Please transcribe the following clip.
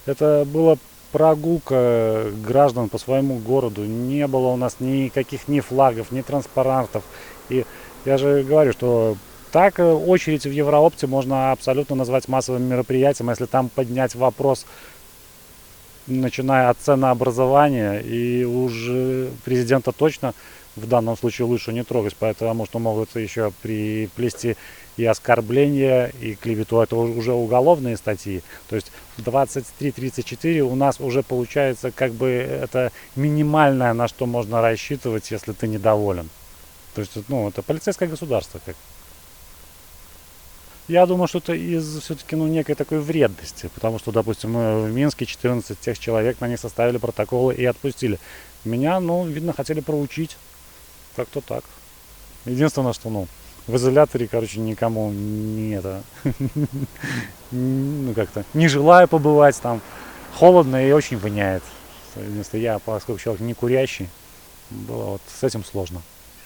Это была прогулка граждан по своему городу. Не было у нас никаких ни флагов, ни транспарантов. И я же говорю, что так очередь в Евроопте можно абсолютно назвать массовым мероприятием, если там поднять вопрос, начиная от ценообразования, и уже президента точно в данном случае лучше не трогать, потому что могут еще приплести и оскорбления, и клевету. Это уже уголовные статьи. То есть 23-34 у нас уже получается как бы это минимальное, на что можно рассчитывать, если ты недоволен. То есть, ну, это полицейское государство. Я думаю, что это из все-таки ну, некой такой вредности, потому что, допустим, мы в Минске 14 тех человек, на них составили протоколы и отпустили. Меня, ну, видно, хотели проучить. Как-то так. Единственное, что, ну, в изоляторе, короче, никому не это, ну, как-то, не желаю побывать там. Холодно и очень воняет. Единственное, я, поскольку человек не курящий, было вот с этим сложно.